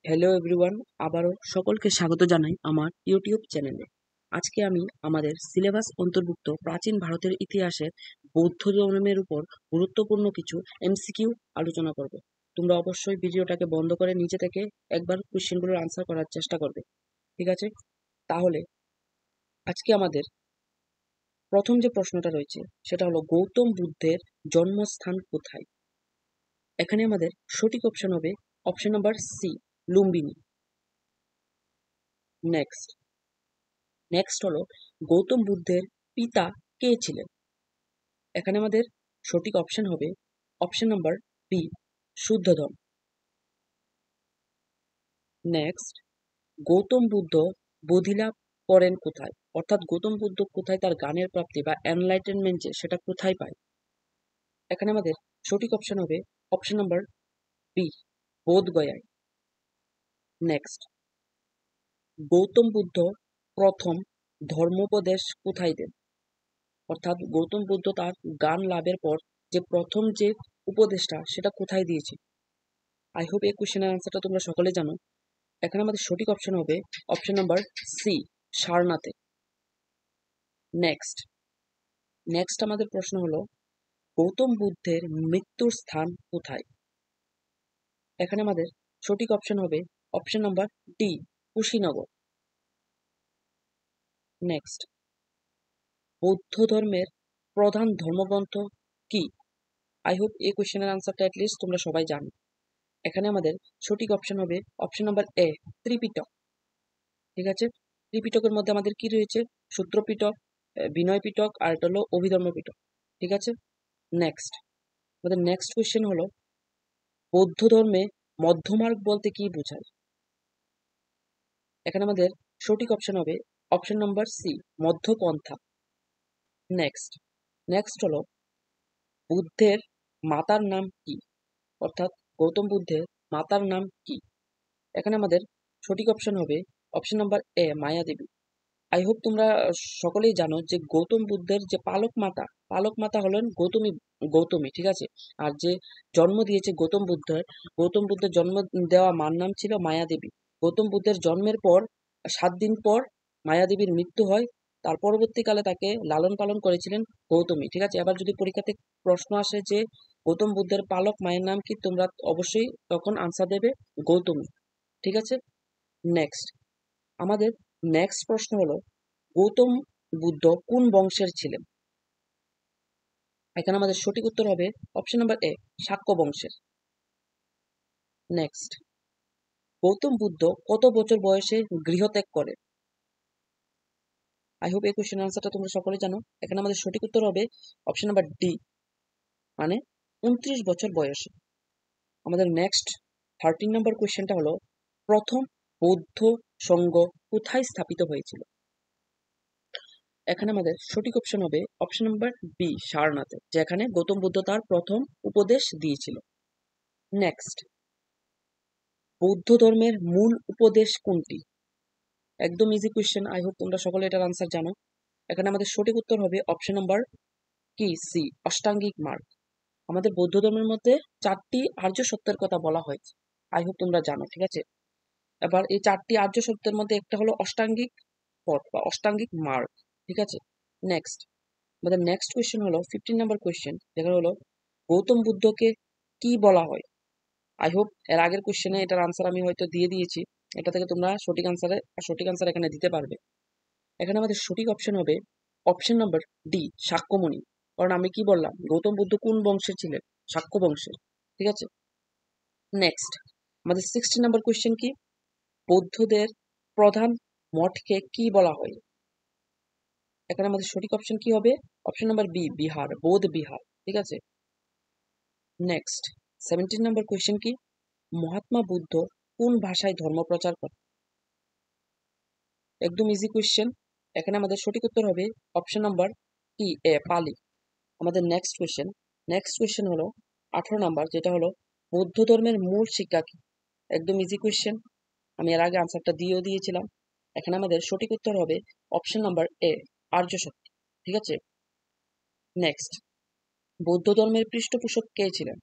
Hello everyone, আবারও সকলকে স্বাগত জানাই আমার ইউটিউব চ্যানেলে। আজকে আমি আমাদের সিলেবাস অন্তর্ভুক্ত প্রাচীন ভারতের ইতিহাসের বৌদ্ধ ধর্মের উপর গুরুত্বপূর্ণ কিছু এমসিকিউ আলোচনা করব। তোমরা অবশ্যই ভিডিওটাকে বন্ধ করে নিচে থেকে একবার কোশ্চেনগুলোর আনসার করার চেষ্টা করবে, ঠিক আছে? তাহলে আজকে আমাদের প্রথম যে প্রশ্নটা রয়েছে সেটা হলো, গৌতম বুদ্ধের জন্মস্থান কোথায়? এখানে আমাদের সঠিক অপশন হবে option number C, Lumbini. Next হলো, গৌতম বুদ্ধের পিতা কে ছিলেন? এখানে আমাদের সঠিক অপশন হবে option number B, Suddhodana. Next, Gautam Buddha বোধিলাভ করেন কোথায়? অর্থাৎ গৌতম বুদ্ধ কোথায় তার জ্ঞানের প্রাপ্তি বা এনলাইটেনমেন্ট যে সেটা কোথায় পায়? এখানে আমাদের সঠিক অপশন হবে অপশন নাম্বার বি, বোধগয়ায়। নেক্সট, গৌতম বুদ্ধ প্রথম ধর্মোপদেশ কোথায় দেন? অর্থাৎ গৌতম বুদ্ধ তার জ্ঞান লাভের পর যে প্রথম যে উপদেশটা সেটা কোথায় দিয়েছে? আই হোপ এই কোশ্চেনের আনসারটা তোমরা সকলে জানো। এখানে আমাদের সঠিক অপশন হবে অপশন নাম্বার সি, সারনাথে। নেক্সট আমাদের প্রশ্ন হলো, গৌতম বুদ্ধের মৃত্যুর স্থান কোথায়? এখানে আমাদের সঠিক অপশন হবে option number D, Kushinagar. Next, বৌদ্ধ ধর্মের প্রধান ধর্মগ্রন্থ কি? আই হোপ এই কোশ্চেনের আনসারটা অ্যাটলিস্ট তোমরা সবাই জানো। এখানে আমাদের সঠিক অপশন হবে অপশন নাম্বার এ, ত্রিপিটক। ঠিক আছে, ত্রিপিটকের মধ্যে আমাদের কি রয়েছে? সূত্র পিটক, বিনয় পিটক, আর এটা হলো অভিধর্ম পিটক। ঠিক আছে, আমাদের নেক্সট কোয়েশ্চেন হলো, বৌদ্ধ ধর্মে মধ্যমার্গ বলতে কি বোঝায়? এখানে আমাদের সঠিক অপশন হবে অপশন নাম্বার সি, মধ্যপন্থা। নেক্সট হলো, বুদ্ধের মাতার নাম কি? অর্থাৎ গৌতম বুদ্ধের মাতার নাম কি? এখানে আমাদের সঠিক অপশন হবে option number A, Maya Devi. I hope তোমরা সকলেই জানো যে গৌতম বুদ্ধের যে পালক মাতা হলেন গৌতমী। ঠিক আছে, আর যে জন্ম দিয়েছে গৌতম বুদ্ধের জন্ম দেওয়া মার নাম ছিল মায়া দেবী। গৌতম বুদ্ধের জন্মের পর 7 দিন পর মায়া দেবীর মৃত্যু হয়। তার পরবর্তীকালে তাকে লালন পালন করেছিলেন গৌতমী। ঠিক আছে, এবার যদি পরীক্ষাতে প্রশ্ন আসে যে গৌতম বুদ্ধের পালক মায়ের নাম কি, তোমরা অবশ্যই তখন আনসার দেবে গৌতমী। ঠিক আছে, নেক্সট আমাদের নেক্সট প্রশ্ন হলো, গৌতম বুদ্ধ কোন বংশের ছিলেন? এখানে আমাদের সঠিক উত্তর হবে অপশন নাম্বার এ, শাক্য বংশের। নেক্সট, গৌতম বুদ্ধ কত বছর বয়সে গৃহত্যাগ করেন? আই হোপ এই কোশ্চেন আনসারটা তোমরা সকলে জানো। এখানে আমাদের সঠিক উত্তর হবে অপশন নাম্বার ডি, মানে 29 বছর বয়সে। আমাদের নেক্সট 13 নম্বর কোশ্চেনটা হলো, প্রথম বৌদ্ধ সংঘ কোথায় স্থাপিত হয়েছিল? এখানে আমাদের সঠিক অপশন হবে অপশন নাম্বার বি, সারনাথে, যেখানে গৌতম বুদ্ধ তার প্রথম উপদেশ দিয়েছিল। নেক্সট, বৌদ্ধ ধর্মের মূল উপদেশ কোনটি? একদম ইজি কোয়েশ্চেন, আই হোপ তোমরা সকলে এটার আনসার জানো। এখানে আমাদের সঠিক উত্তর হবে অপশন নাম্বার কি, সি, অষ্টাঙ্গিক মার্গ। আমাদের বৌদ্ধ ধর্মের মধ্যে 4টি আর্য সত্যের কথা বলা হয়েছে, আই হোপ তোমরা জানো। ঠিক আছে, এবার এই 4টি আর্য সত্যের মধ্যে একটা হলো অষ্টাঙ্গিক পথ বা অষ্টাঙ্গিক মার্গ। ঠিক আছে, নেক্সট আমাদের নেক্সট কোয়েশ্চেন হলো 15 নম্বর কোয়েশ্চেন, যেটা হলো, গৌতম বুদ্ধকে কি বলা হয়? আই হোপ এর আগের কোয়েশ্চেনে এটার আনসার আমি হয়তো দিয়ে দিয়েছি, এটা থেকে তোমরা সঠিক আনসার এখানে দিতে পারবে। এখানে আমাদের সঠিক অপশন হবে অপশন নাম্বার ডি, শাক্যমুনি। কারণ আমি কি বললাম, গৌতম বুদ্ধ কোন বংশের ছিলেন? শাক্য বংশের। ঠিক আছে, নেক্সট আমাদের 16 নম্বর কোয়েশ্চেন কি, বৌদ্ধদের প্রধান মঠকে কি বলা হয়? এখানে আমাদের সঠিক অপশন কি হবে? অপশন নাম্বার বি, বিহার, বৌদ্ধ বিহার। ঠিক আছে, নেক্সট 17 নম্বর কোয়েশ্চেন কি, মহাত্মা বুদ্ধ কোন ভাষায় ধর্ম প্রচার করেন? একদম ইজি কোয়েশ্চেন, এখানে আমাদের সঠিক উত্তর হবে অপশন নাম্বার কি, এ, পালি। আমাদের নেক্সট কোয়েশ্চেন হলো 18 নাম্বার, যেটা হলো, বৌদ্ধ ধর্মের মূল শিক্ষা কি? একদম ইজি কোয়েশ্চেন, আমি এর আগে আনসারটা দিয়েছিলাম। এখানে আমাদের সঠিক উত্তর হবে অপশন নাম্বার এ, আর্য সত্য। ঠিক আছে, নেক্সট, বৌদ্ধ ধর্মের পৃষ্ঠপোষক কে ছিলেন?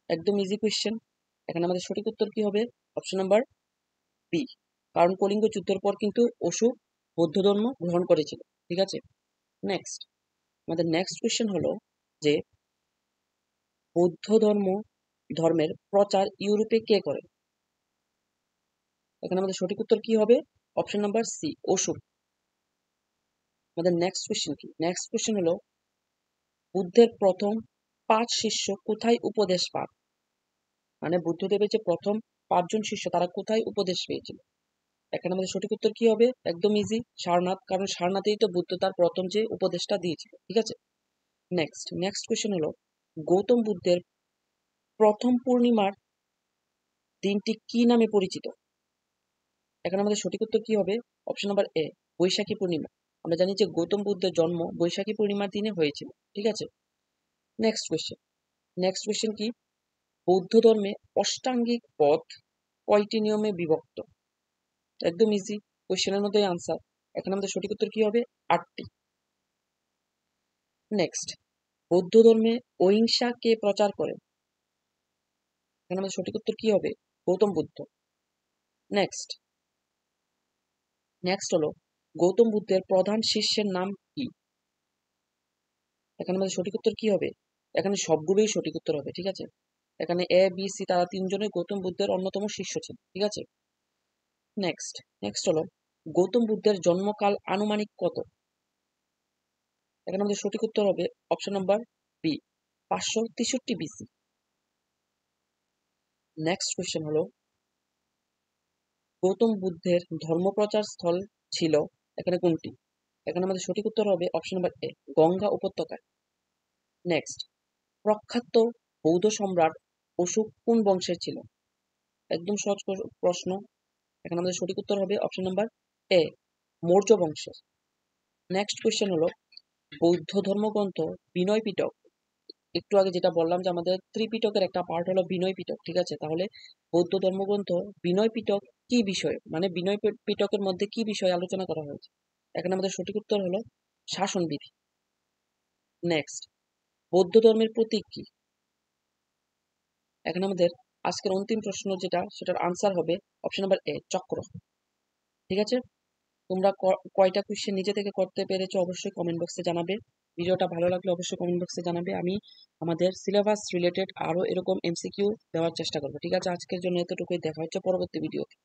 একদম ইজি কোয়েশ্চেন, এখানে আমাদের সঠিক উত্তর কি হবে? অপশন নাম্বার বি, কারণ কলিঙ্গ যুদ্ধের পর কিন্তু অশোক বৌদ্ধ ধর্ম গ্রহণ করেছিল। ঠিক আছে, নেক্সট আমাদের নেক্সট কোয়েশ্চেন হলো যে বৌদ্ধ ধর্মের প্রচার ইউরোপে কে করে? এখানে আমাদের সঠিক উত্তর কি হবে? Option number C, Ashok. আমাদের নেক্সট কোয়েশ্চেন কি? নেক্সট কোয়েশ্চেন হলো বুদ্ধের প্রথম 5 শিষ্য কোথায় উপদেশ পান? মানে বুদ্ধদেবের যে প্রথম 5 জন শিষ্য তারা কোথায় উপদেশ পেয়েছিল? এখানে আমাদের সঠিক উত্তর কি হবে? একদম ইজি, সারনাথ, কারণ সারনাথেই তো বুদ্ধ তার প্রথম যে উপদেশটা দিয়েছিল। ঠিক আছে, নেক্সট কোয়েশ্চেন হলো গৌতম বুদ্ধের প্রথম পূর্ণিমার দিনটি কি নামে পরিচিত? এখানে আমাদের সঠিক উত্তর কি হবে? অপশন নাম্বার এ, বৈশাখী পূর্ণিমা। আমরা জানি যে গৌতম বুদ্ধের জন্ম বৈশাখী পূর্ণিমার দিনে হয়েছিল। ঠিক আছে, নেক্সট কোয়েশ্চেন কি? বৌদ্ধ ধর্মে অষ্টাঙ্গিক পথ কয়টি নিয়মে বিভক্ত? একদম ইজি, কোয়েশ্চেনের মধ্যে আনসার। এখানে আমাদের সঠিক উত্তর কি হবে? 8টি। নেক্সট, বৌদ্ধ ধর্মে অহিংসা কে প্রচার করেন? এখানে আমাদের সঠিক উত্তর কি হবে? গৌতম বুদ্ধ। নেক্সট হলো গৌতম বুদ্ধের প্রধান শিষ্যের নাম কি? এখানে আমাদের সঠিক উত্তর কি হবে? এখানে সবগুলোই সঠিক উত্তর হবে। ঠিক আছে, এখানে এ বি সি তারা 3জনই গৌতম বুদ্ধের অন্যতম শিষ্য ছিল। ঠিক আছে, নেক্সট হলো গৌতম বুদ্ধের জন্মকাল আনুমানিক কত? এখানে আমাদের সঠিক উত্তর হবে option number B, 563 BC. Next question হলো গৌতম বুদ্ধের ধর্মপ্রচার স্থল ছিল এখানে কোনটি? এখানে আমাদের সঠিক উত্তর হবে অপশন নাম্বার এ, গঙ্গা উপত্যকায়। নেক্সট, প্রখ্যাত বৌদ্ধ সম্রাট অশোক কোন বংশের ছিল? একদম সহজ প্রশ্ন। এখানে আমাদের সঠিক উত্তর হবে অপশন নাম্বার এ, মৌর্য বংশের। নেক্সট কোয়েশ্চেন হলো বৌদ্ধ ধর্মগ্রন্থ বিনয় পিটক, একটু আগে যেটা বললাম যে আমাদের ত্রিপিটকের একটা পার্ট হলো বিনয় পিটক। ঠিক আছে, তাহলে বৌদ্ধ ধর্মগ্রন্থ বিনয় পিটক কি বিষয়, মানে বিনয় পিটকের মধ্যে কি বিষয় আলোচনা করা হয়েছে? এখানে আমাদের সঠিক উত্তর হলো শাসনবিধি। নেক্সট, বৌদ্ধ ধর্মের প্রতীক কি? এখানে আমাদের আজকের অন্তিম প্রশ্ন যেটা, সেটার আনসার হবে অপশন নাম্বার এ, চক্র। ঠিক আছে, তোমরা কয়টা কোয়েশ্চেন নিজে থেকে করতে পেরেছো অবশ্যই কমেন্ট বক্সে জানাবে। ভিডিওটা ভালো লাগলে অবশ্যই কমেন্ট বক্সে জানাবে। আমি আমাদের সিলেবাস রিলেটেড আরো এরকম এমসিকিউ দেওয়ার চেষ্টা করবো। ঠিক আছে, আজকের জন্য এতটুকুই, দেখা হচ্ছে পরবর্তী ভিডিওতে।